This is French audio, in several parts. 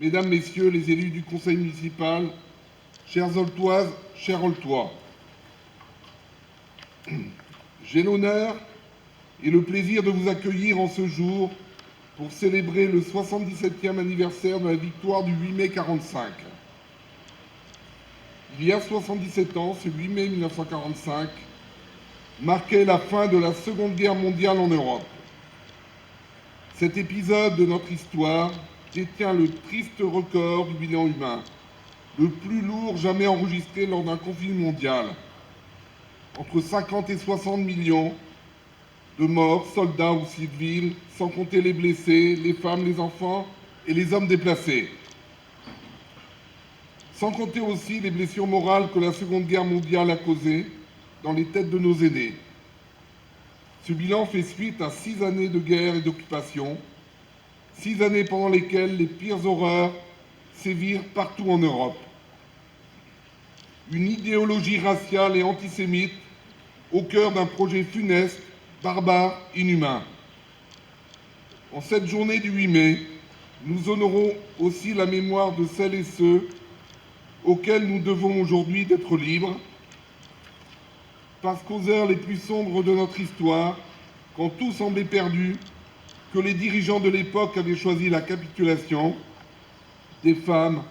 Mesdames, Messieurs les élus du conseil municipal, chères Aultoises, chers Aultois, j'ai l'honneur et le plaisir de vous accueillir en ce jour pour célébrer le 77e anniversaire de la victoire du 8 mai 45. Il y a 77 ans, ce 8 mai 1945, marquait la fin de la Seconde Guerre mondiale en Europe. Cet épisode de notre histoire détient le triste record du bilan humain, le plus lourd jamais enregistré lors d'un conflit mondial. Entre 50 et 60 millions de morts, soldats ou civils, sans compter les blessés, les femmes, les enfants et les hommes déplacés. Sans compter aussi les blessures morales que la Seconde Guerre mondiale a causées dans les têtes de nos aînés. Ce bilan fait suite à 6 années de guerre et d'occupation, 6 années pendant lesquelles les pires horreurs sévirent partout en Europe. Une idéologie raciale et antisémite au cœur d'un projet funeste, barbare, inhumain. En cette journée du 8 mai, nous honorons aussi la mémoire de celles et ceux auxquels nous devons aujourd'hui d'être libres, parce qu'aux heures les plus sombres de notre histoire, quand tout semblait perdu, que les dirigeants de l'époque avaient choisi la capitulation, des femmes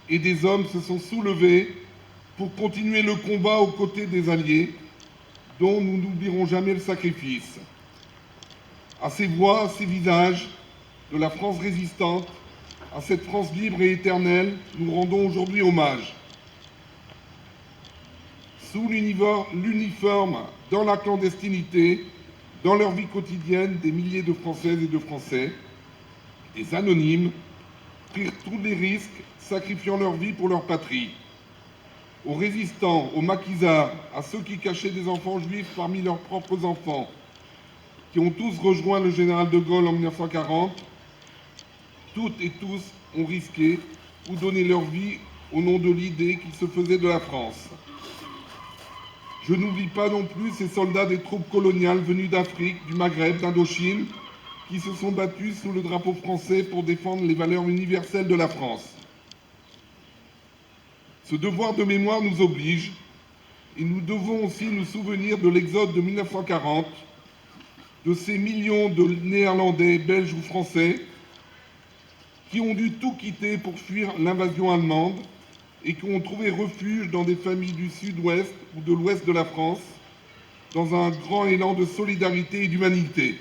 et des hommes se sont soulevés pour continuer le combat aux côtés des Alliés, dont nous n'oublierons jamais le sacrifice. À ces voix, à ces visages de la France résistante, à cette France libre et éternelle, nous rendons aujourd'hui hommage. Sous l'uniforme, dans la clandestinité, dans leur vie quotidienne, des milliers de Françaises et de Français, des anonymes, prirent tous les risques, sacrifiant leur vie pour leur patrie. Aux résistants, aux maquisards, à ceux qui cachaient des enfants juifs parmi leurs propres enfants, qui ont tous rejoint le général de Gaulle en 1940, toutes et tous ont risqué ou donné leur vie au nom de l'idée qu'ils se faisaient de la France. Je n'oublie pas non plus ces soldats des troupes coloniales venus d'Afrique, du Maghreb, d'Indochine, qui se sont battus sous le drapeau français pour défendre les valeurs universelles de la France. Ce devoir de mémoire nous oblige, et nous devons aussi nous souvenir de l'exode de 1940, de ces millions de Néerlandais, Belges ou Français qui ont dû tout quitter pour fuir l'invasion allemande et qui ont trouvé refuge dans des familles du sud-ouest ou de l'ouest de la France, dans un grand élan de solidarité et d'humanité.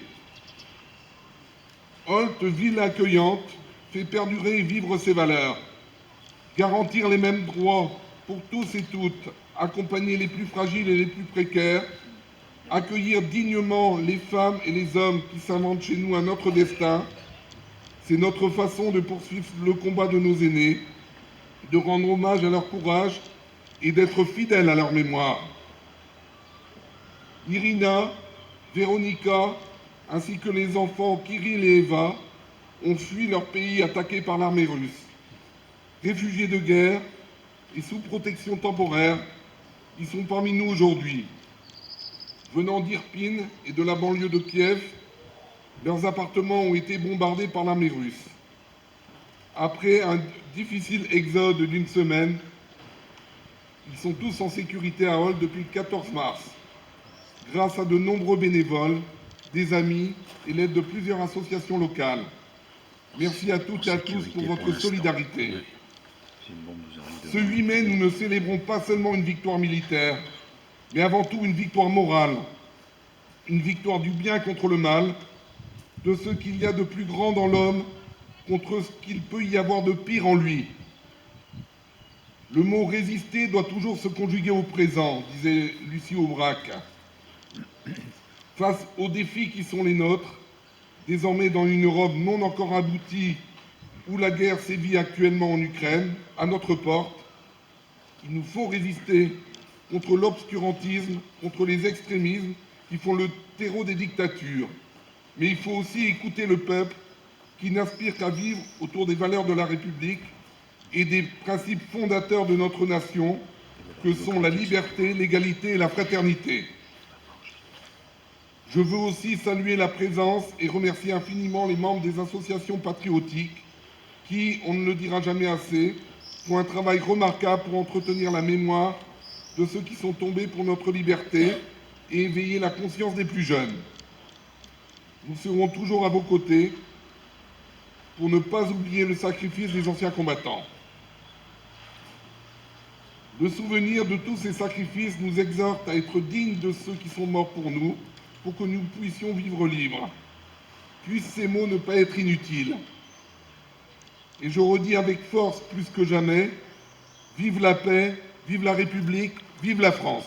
Olt, ville accueillante, fait perdurer et vivre ses valeurs. Garantir les mêmes droits pour tous et toutes, accompagner les plus fragiles et les plus précaires, accueillir dignement les femmes et les hommes qui s'inventent chez nous un autre destin, c'est notre façon de poursuivre le combat de nos aînés, de rendre hommage à leur courage et d'être fidèles à leur mémoire. Irina, Véronica, ainsi que les enfants Kirill et Eva ont fui leur pays attaqué par l'armée russe. Réfugiés de guerre et sous protection temporaire, ils sont parmi nous aujourd'hui. Venant d'Irpin et de la banlieue de Kiev, leurs appartements ont été bombardés par l'armée russe. Après un difficile exode d'une semaine, ils sont tous en sécurité à Olt depuis le 14 mars, grâce à de nombreux bénévoles, des amis et l'aide de plusieurs associations locales. Merci à toutes et à tous pour votre solidarité. Ce 8 mai, nous ne célébrons pas seulement une victoire militaire, mais avant tout une victoire morale, une victoire du bien contre le mal, de ce qu'il y a de plus grand dans l'homme contre ce qu'il peut y avoir de pire en lui. Le mot résister doit toujours se conjuguer au présent, disait Lucie Aubrac. Face aux défis qui sont les nôtres, désormais dans une Europe non encore aboutie, où la guerre sévit actuellement en Ukraine, à notre porte, il nous faut résister contre l'obscurantisme, contre les extrémismes qui font le terreau des dictatures. Mais il faut aussi écouter le peuple qui n'aspire qu'à vivre autour des valeurs de la République et des principes fondateurs de notre nation, que sont la liberté, l'égalité et la fraternité. Je veux aussi saluer la présence et remercier infiniment les membres des associations patriotiques qui, on ne le dira jamais assez, font un travail remarquable pour entretenir la mémoire de ceux qui sont tombés pour notre liberté et éveiller la conscience des plus jeunes. Nous serons toujours à vos côtés pour ne pas oublier le sacrifice des anciens combattants. Le souvenir de tous ces sacrifices nous exhorte à être dignes de ceux qui sont morts pour nous, pour que nous puissions vivre libres. Puissent ces mots ne pas être inutiles. Et je redis avec force plus que jamais, vive la paix, vive la République, vive la France.